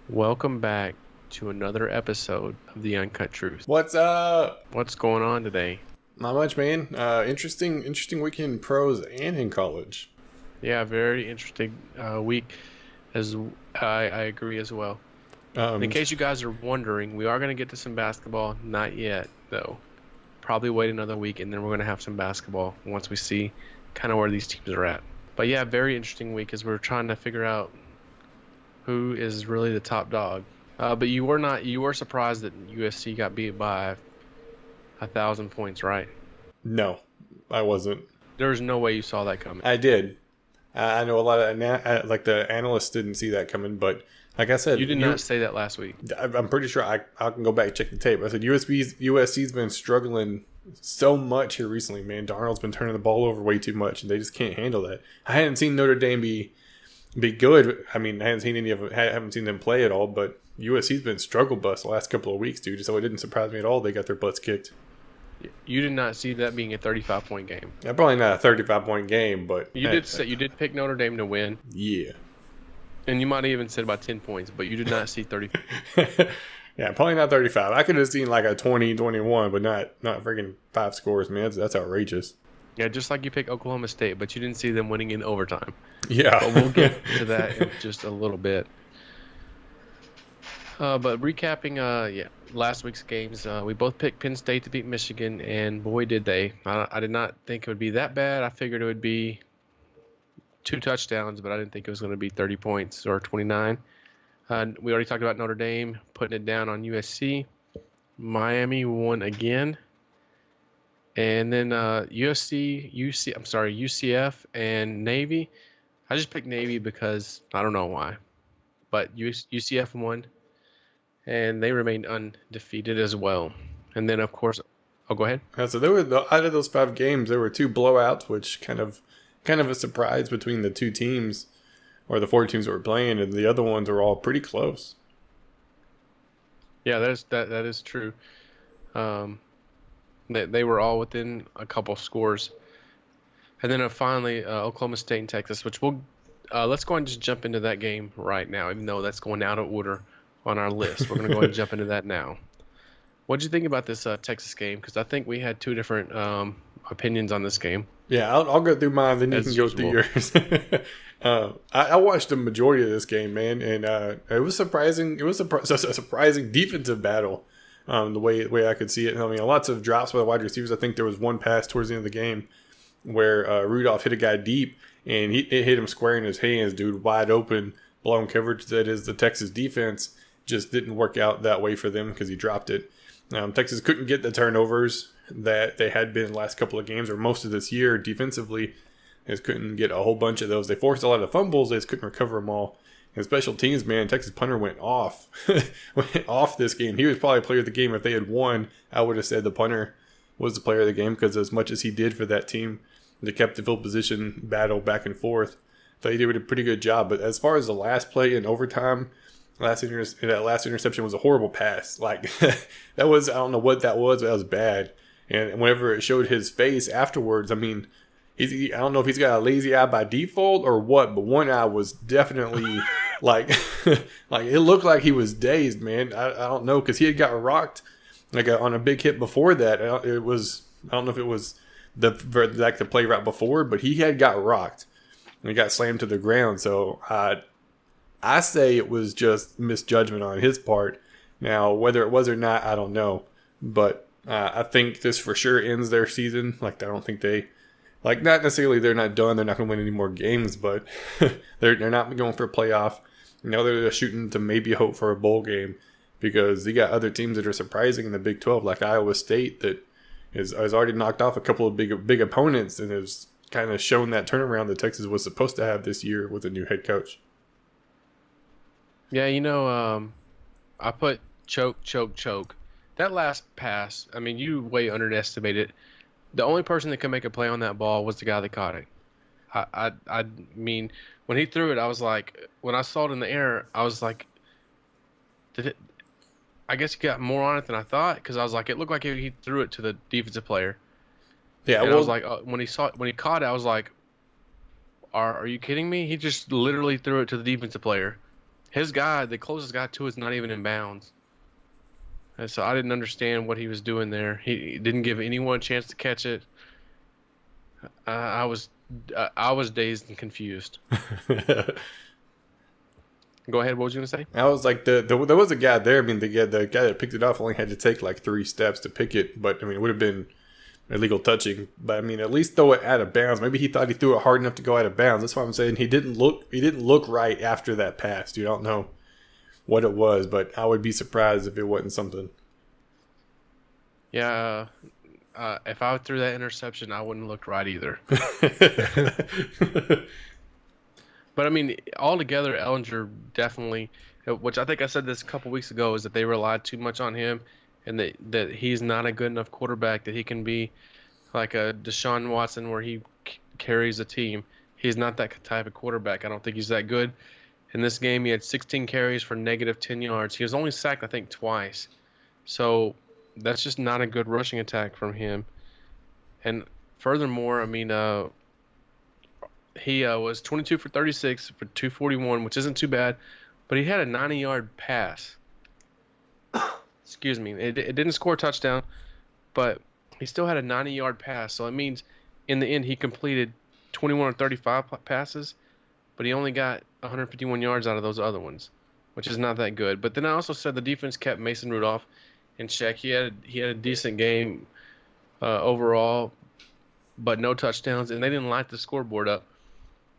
Welcome back to another episode of the Uncut Truth. What's up? What's going on today? Not much, man. Interesting weekend in pros and in college. Yeah, very interesting week. As I agree as well. In Um, case you guys are wondering, we are going to get to some basketball. Not yet, though. Probably wait another week, and then we're going to have some basketball once we see kind of where these teams are at. But yeah, very interesting week as we're trying to figure out who is really the top dog. But you were surprised that USC got beat by 1,000 points, right? no, I wasn't. There's no way you saw that coming. I did. I know a lot of like the analysts didn't see that coming, but like I said, You did not say that last week. I'm pretty sure I can go back and check the tape. I said USC's been struggling so much here recently. Man, Darnold's been turning the ball over way too much, and they just can't handle that. I hadn't seen Notre Dame be good. I mean, I haven't seen them play at all, but USC's been struggle bus the last couple of weeks, dude. So it didn't surprise me at all. They got their butts kicked. You did not see that being a 35-point game. Yeah, probably not a 35-point game, but You did pick Notre Dame to win, yeah. and you might have even said about 10 points, but you did not see 30. Yeah, probably not 35. I could have seen like a 20-21, but not freaking 5 scores, man. That's outrageous. Yeah, just like you picked Oklahoma State, but you didn't see them winning in overtime. Yeah. But we'll get to that in just a little bit. But recapping, last week's games, we both picked Penn State to beat Michigan, and boy, did they. I did not think it would be that bad. I figured it would be 2 touchdowns, but I didn't think it was going to be 30 points or 29. We already talked about Notre Dame putting it down on USC. Miami won again. And then UCF and Navy. I just picked Navy because I don't know why. But UCF won, and they remained undefeated as well. And then, of course, go ahead. So there were out of those 5 games, there were 2 blowouts, which kind of a surprise between the 2 teams, or the 4 teams that were playing, and the other ones were all pretty close. Yeah, that is true. They were all within a couple scores. And then finally, Oklahoma State and Texas, which let's go and just jump into that game right now, even though that's going out of order on our list. We're going to go ahead and jump into that now. What did you think about this Texas game? Because I think we had 2 different opinions on this game. Yeah, I'll go through mine, then you As can go through usual. yours. I watched the majority of this game, man, and it was surprising. It was a surprising defensive battle, the way I could see it. I mean, lots of drops by the wide receivers. I think there was one pass towards the end of the game where Rudolph hit a guy deep, and it hit him square in his hands, dude, wide open, blown coverage. That is, the Texas defense just didn't work out that way for them because he dropped it. Texas couldn't get the turnovers that they had been the last couple of games or most of this year defensively. They just couldn't get a whole bunch of those. They forced a lot of fumbles. They just couldn't recover them all. And special teams, man, Texas punter went off. Went off this game. He was probably player of the game. If they had won, I would have said the punter was the player of the game because as much as he did for that team, they kept the field position battle back and forth. So he did a pretty good job. But as far as the last play in overtime, that last interception was a horrible pass. Like that was, I don't know what that was, but that was bad. And whenever it showed his face afterwards, I mean, I don't know if he's got a lazy eye by default or what, but one eye was definitely like, like it looked like he was dazed, man. I don't know, because he had got rocked on a big hit before that. I don't know if it was the play right before, but he had got rocked and he got slammed to the ground. So I say it was just misjudgment on his part. Now, whether it was or not, I don't know, but I think this for sure ends their season. Like, I don't think not necessarily they're not done. They're not going to win any more games, but they're not going for a playoff. They're shooting to maybe hope for a bowl game because you got other teams that are surprising in the Big 12, like Iowa State, that has already knocked off a couple of big opponents and has kind of shown that turnaround that Texas was supposed to have this year with a new head coach. Yeah, I put choke. That last pass, I mean, you way underestimated. The only person that could make a play on that ball was the guy that caught it. I mean, when he threw it, I was like, when I saw it in the air, I was like, did it? I guess he got more on it than I thought because I was like, it looked like he threw it to the defensive player. Yeah, and I was like, when he caught it, I was like, are you kidding me? He just literally threw it to the defensive player. his guy, the closest guy to, is not even in bounds. And so I didn't understand what he was doing there. He didn't give anyone a chance to catch it. I was I was dazed and confused. Go ahead. What was you gonna say? I was like, there was a guy there. I mean, the guy that picked it off only had to take like 3 steps to pick it, but I mean, it would have been illegal touching. But I mean, at least throw it out of bounds. Maybe he thought he threw it hard enough to go out of bounds. That's why I'm saying he didn't look right after that pass. You don't know what it was, but I would be surprised if it wasn't something. Yeah. If I threw that interception, I wouldn't look right either. But I mean, altogether, Ellinger definitely, which I think I said this a couple weeks ago, is that they relied too much on him, and that he's not a good enough quarterback that he can be like a Deshaun Watson where he carries a team. He's not that type of quarterback. I don't think he's that good. In this game, he had 16 carries for negative 10 yards. He was only sacked, I think, twice. So that's just not a good rushing attack from him. And furthermore, I mean, he was 22 for 36 for 241, which isn't too bad, but he had a 90-yard pass. Excuse me. It didn't score a touchdown, but he still had a 90-yard pass. So it means in the end he completed 21 or 35 passes, but he only got 151 yards out of those other ones, which is not that good. But then I also said the defense kept Mason Rudolph in check. He had a decent game overall, but no touchdowns, and they didn't light the scoreboard up.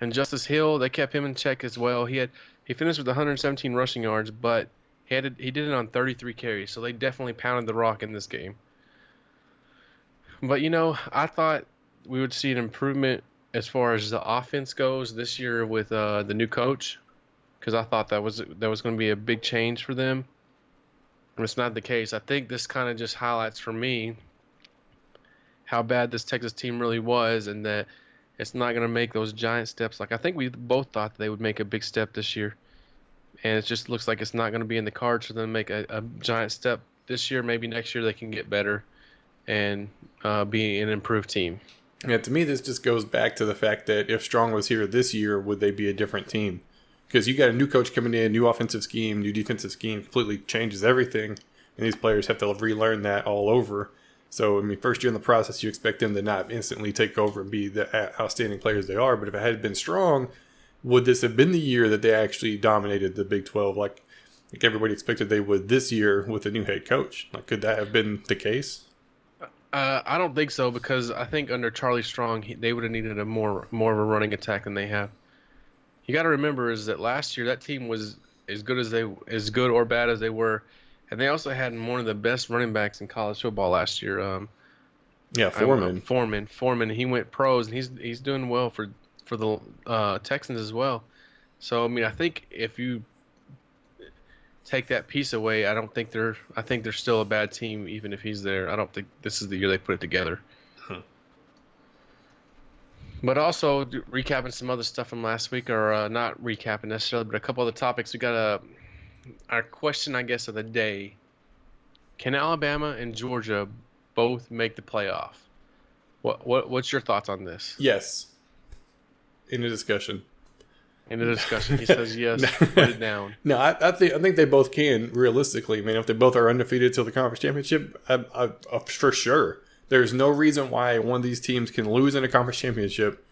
And Justice Hill, they kept him in check as well. He finished with 117 rushing yards, but he did it on 33 carries, so they definitely pounded the rock in this game. But I thought we would see an improvement as far as the offense goes this year with the new coach, because I thought that was going to be a big change for them. And it's not the case. I think this kind of just highlights for me how bad this Texas team really was, and that it's not going to make those giant steps. Like I think we both thought they would make a big step this year, and it just looks like it's not going to be in the cards for them to make a giant step this year. Maybe next year they can get better and be an improved team. Yeah, to me, this just goes back to the fact that if Strong was here this year, would they be a different team? Because you got a new coach coming in, new offensive scheme, new defensive scheme, completely changes everything, and these players have to relearn that all over. So, I mean, first year in the process, you expect them to not instantly take over and be the outstanding players they are. But if it had been Strong, would this have been the year that they actually dominated the Big 12 like everybody expected they would this year with a new head coach? Like, could that have been the case? I don't think so, because I think under Charlie Strong, they would have needed a more of a running attack than they have. You got to remember is that last year that team was as good or bad as they were. And they also had one of the best running backs in college football last year. Foreman. He went pros, and he's doing well for the Texans as well. So I mean, I think if you take that piece away, I think they're still a bad team even if he's there. I don't think this is the year they put it together. But also recapping some other stuff from last week, or not recapping necessarily, but a couple other topics. We got our question, I guess, of the day. Can Alabama and Georgia both make the playoff? What's your thoughts on this? Yes. In the discussion. He says yes. Put it down. No, I think they both can, realistically. I mean, if they both are undefeated till the conference championship, for sure. There's no reason why one of these teams can lose in a conference championship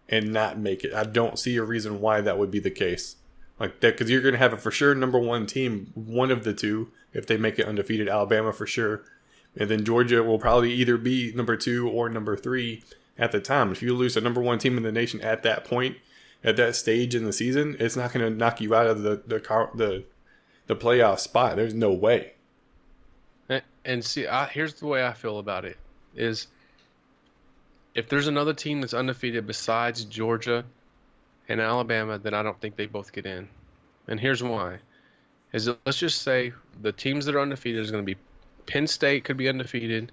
and not make it. I don't see a reason why that would be the case. Like that, because you're going to have a for sure number one team, one of the two, if they make it undefeated. Alabama for sure. And then Georgia will probably either be number 2 or number 3 at the time. If you lose a number 1 team in the nation at that point, at that stage in the season, it's not going to knock you out of the playoff spot. There's no way. And see, here's the way I feel about it: is if there's another team that's undefeated besides Georgia and Alabama, then I don't think they both get in. And here's why: is that, let's just say the teams that are undefeated is going to be Penn State could be undefeated,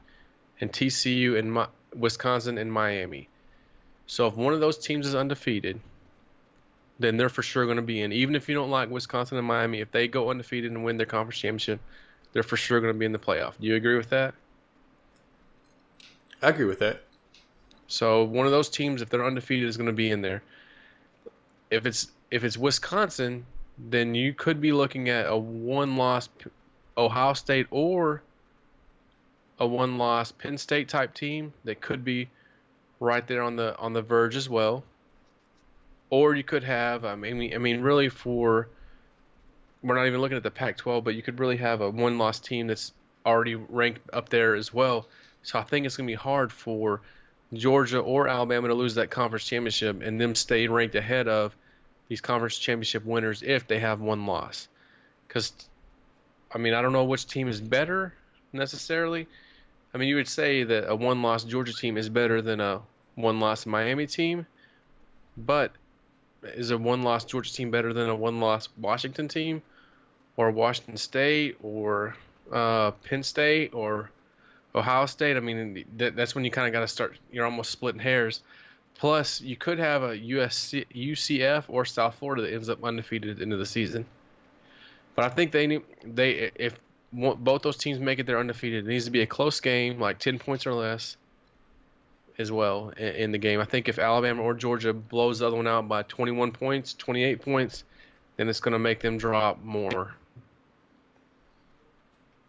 and TCU and Wisconsin and Miami. So if one of those teams is undefeated, then they're for sure going to be in. Even if you don't like Wisconsin and Miami, if they go undefeated and win their conference championship, they're for sure going to be in the playoff. Do you agree with that? I agree with that. So one of those teams, if they're undefeated, is going to be in there. If it's Wisconsin, then you could be looking at a one-loss Ohio State or a one-loss Penn State type team that could be right there on the verge as well. Or you could have, I mean, really for we're not even looking at the Pac-12, but you could really have a one-loss team that's already ranked up there as well. So I think it's going to be hard for Georgia or Alabama to lose that conference championship and them stay ranked ahead of these conference championship winners if they have one loss. Because, I mean, I don't know which team is better necessarily. I mean, you would say that a one-loss Georgia team is better than a one-loss Miami team, but is a one-loss Georgia team better than a one-loss Washington team or Washington State or Penn State or Ohio State? I mean, that's when you kind of got to start. You're almost splitting hairs. Plus, you could have a UCF or South Florida that ends up undefeated at the end of the season. But I think if both those teams make it, they're undefeated. It needs to be a close game, like 10 points or less, as well in the game. I think if Alabama or Georgia blows the other one out by 21 points, 28 points, then it's going to make them drop more.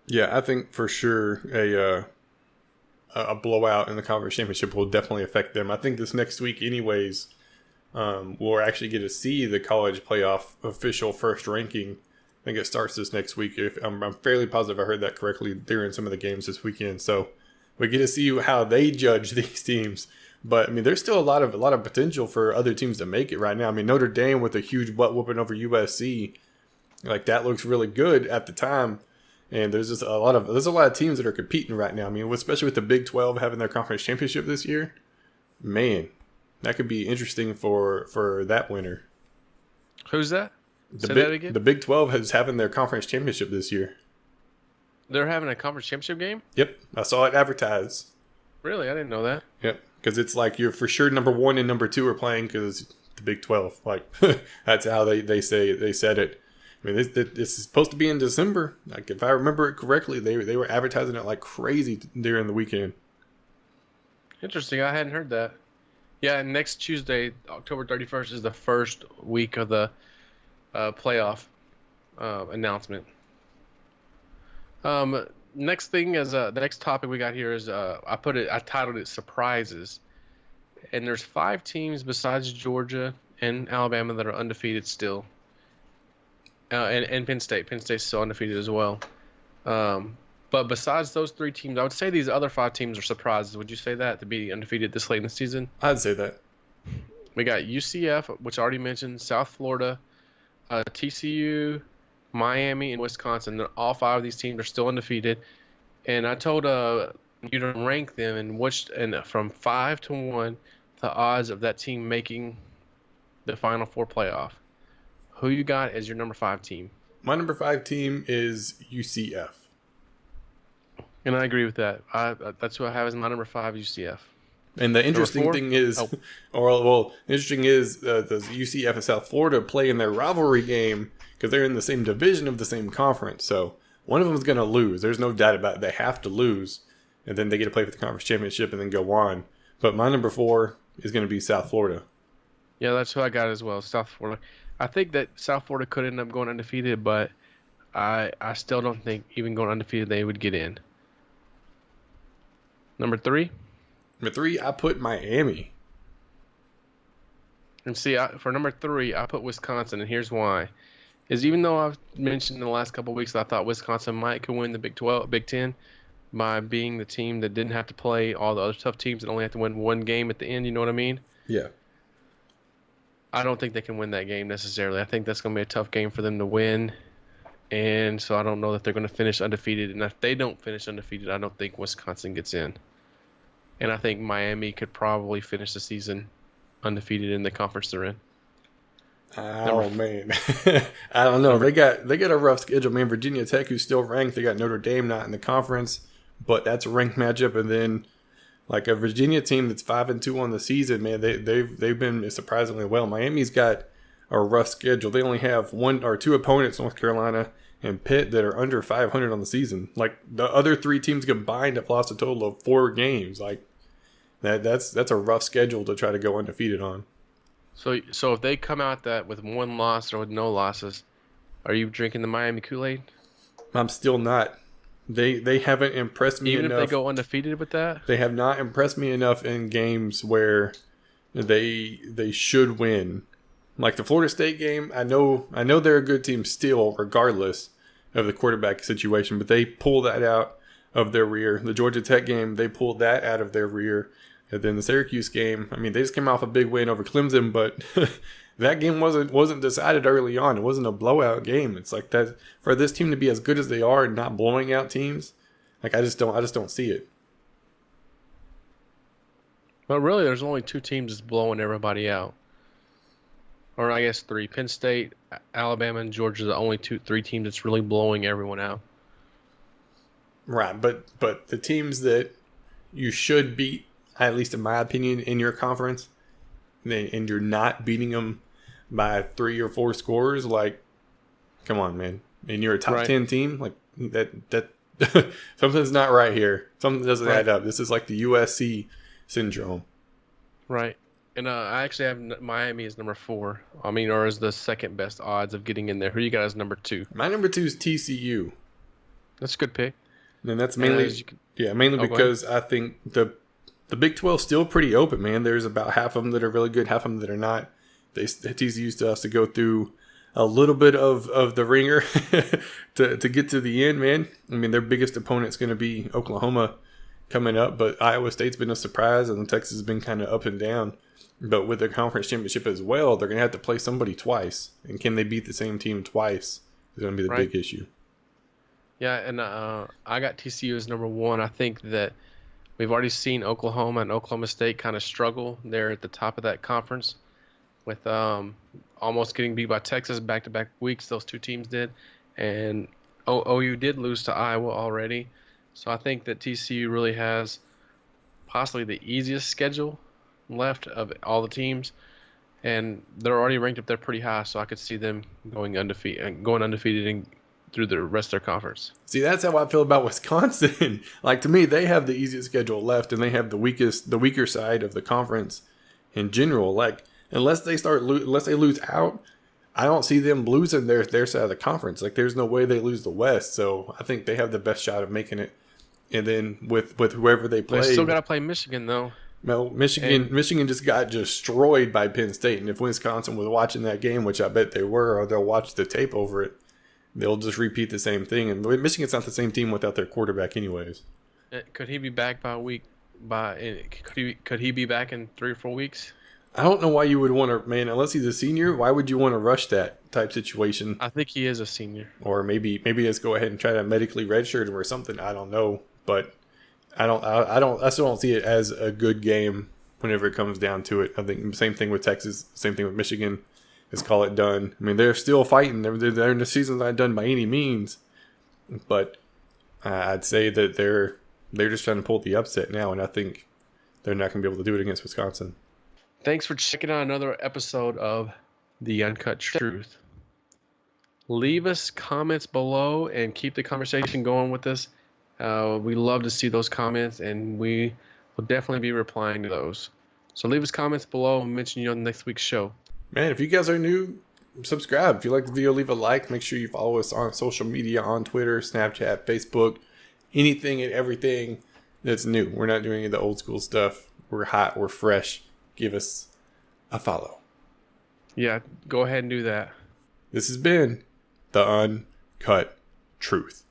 Yeah, I think for sure a blowout in the conference championship will definitely affect them. I think this next week, anyways, we'll actually get to see the college playoff official first ranking. I think it starts this next week. I'm fairly positive I heard that correctly during some of the games this weekend. So we get to see how they judge these teams. But I mean, there's still a lot of potential for other teams to make it right now. I mean, Notre Dame with a huge butt whooping over USC, like that looks really good at the time. And there's just a lot of teams that are competing right now. I mean, especially with the Big 12 having their conference championship this year, man, that could be interesting for that winner. Who's that? Say that again? The Big 12 is having their conference championship this year. They're having a conference championship game? Yep, I saw it advertised. Really? I didn't know that. Yep, because it's like you're for sure number 1 and number 2 are playing because the Big 12. Like that's how they said it. I mean, this is supposed to be in December. Like, if I remember it correctly, they were advertising it like crazy during the weekend. Interesting. I hadn't heard that. Yeah, and next Tuesday, October 31st, is the first week of the playoff announcement. Next thing is the next topic we got here is I titled it surprises, and there's 5 teams besides Georgia and Alabama that are undefeated still. And Penn State. Penn State's still undefeated as well. But besides those 3 teams, I would say these other 5 teams are surprises. Would you say that, to be undefeated this late in the season? I'd say that. We got UCF, which I already mentioned, South Florida, TCU, Miami, and Wisconsin. All 5 of these teams are still undefeated. And I told you to rank them and from 5 to 1, the odds of that team making the Final Four playoff. Who you got as your number 5 team? My number 5 team is UCF. And I agree with that. That's who I have as my number 5, UCF. And the interesting thing is, the UCF and South Florida play in their rivalry game because they're in the same division of the same conference. So one of them is going to lose. There's no doubt about it. They have to lose, and then they get to play for the conference championship and then go on. But my number 4 is going to be South Florida. Yeah, that's who I got as well, South Florida. I think that South Florida could end up going undefeated, but I still don't think even going undefeated they would get in. Number 3? Number 3, I put Miami. And see, for number 3, I put Wisconsin, and here's why. Is even though I've mentioned in the last couple of weeks that I thought Wisconsin could win the Big 10 by being the team that didn't have to play all the other tough teams and only have to win one game at the end, you know what I mean? Yeah. I don't think they can win that game necessarily. I think that's going to be a tough game for them to win. And so I don't know that they're going to finish undefeated. And if they don't finish undefeated, I don't think Wisconsin gets in. And I think Miami could probably finish the season undefeated in the conference they're in. Oh, man. I don't know. They got a rough schedule. Man, Virginia Tech, who's still ranked. They got Notre Dame not in the conference. But that's a ranked matchup. And then like a Virginia team that's 5-2 on the season, man, they've been surprisingly well. Miami's got a rough schedule. They only have 1 or 2 opponents, North Carolina and Pitt, that are under 500 on the season. Like the other 3 teams combined have lost a total of 4 games. Like that's a rough schedule to try to go undefeated on. So if they come out that with 1 loss or with no losses, Are you drinking the Miami Kool-Aid? I'm still not. They haven't impressed me Even enough. if they go undefeated with that? They have not impressed me enough in games where they should win. Like the Florida State game, I know they're a good team still, regardless of the quarterback situation, but they pull that out of their rear. The Georgia Tech game, they pulled that out of their rear. And then the Syracuse game, I mean, they just came off a big win over Clemson, but that game wasn't decided early on. It wasn't a blowout game. It's like that for this team to be as good as they are and not blowing out teams. Like I just don't see it. But really, there's only 2 teams that's blowing everybody out. Or I guess 3. Penn State, Alabama, and Georgia are the only 3 teams that's really blowing everyone out. Right, but the teams that you should beat, at least in my opinion, in your conference, and you're not beating them by 3 or 4 scores, like, come on, man. And you're a top 10 team, like that something's not right here. Something doesn't add up. This is like the USC syndrome. Right. And I actually have Miami as number 4. I mean, or as the second best odds of getting in there. Who you got as number 2? My number 2 is TCU. That's a good pick. And that's mainly because I think the Big 12 is still pretty open, man. There's about half of them that are really good, half of them that are not. TCU still has to go through a little bit of the ringer to get to the end, man. I mean, their biggest opponent's going to be Oklahoma coming up, but Iowa State's been a surprise, and Texas has been kind of up and down. But with the conference championship as well, they're going to have to play somebody twice. And can they beat the same team twice is going to be the big issue. Yeah, and I got TCU as number 1. I think that we've already seen Oklahoma and Oklahoma State kind of struggle. They're at the top of that conference with almost getting beat by Texas back-to-back weeks. Those 2 teams did. And OU did lose to Iowa already. So I think that TCU really has possibly the easiest schedule left of all the teams. And they're already ranked up there pretty high, so I could see them going undefeated and through the rest of their conference. See, that's how I feel about Wisconsin. Like, to me, they have the easiest schedule left, and they have the weaker side of the conference in general. Like, unless they lose out, I don't see them losing their side of the conference. Like, there's no way they lose the West. So I think they have the best shot of making it. And then with whoever they play, they still got to play Michigan though. Well, Michigan just got destroyed by Penn State, and if Wisconsin was watching that game, which I bet they were, or they'll watch the tape over it, they'll just repeat the same thing. And Michigan's not the same team without their quarterback, anyways. Could he be back by a week? Could he be back in 3 or 4 weeks? I don't know why you would want to, man. Unless he's a senior, why would you want to rush that type situation? I think he is a senior. Or maybe let's go ahead and try to medically redshirt him or something. I don't know, but I still don't see it as a good game whenever it comes down to it. I think same thing with Texas, same thing with Michigan. Just call it done. I mean, they're still fighting. They're in the season's not done by any means, but I'd say that they're just trying to pull the upset now, and I think they're not going to be able to do it against Wisconsin. Thanks for checking out another episode of The Uncut Truth. Leave us comments below and keep the conversation going with us. We love to see those comments, and we will definitely be replying to those. So leave us comments below and mention you on next week's show. Man, if you guys are new, subscribe. If you like the video, leave a like. Make sure you follow us on social media, on Twitter, Snapchat, Facebook, anything and everything that's new. We're not doing any of the old school stuff. We're hot. We're fresh. Give us a follow. Yeah, go ahead and do that. This has been The Uncut Truth.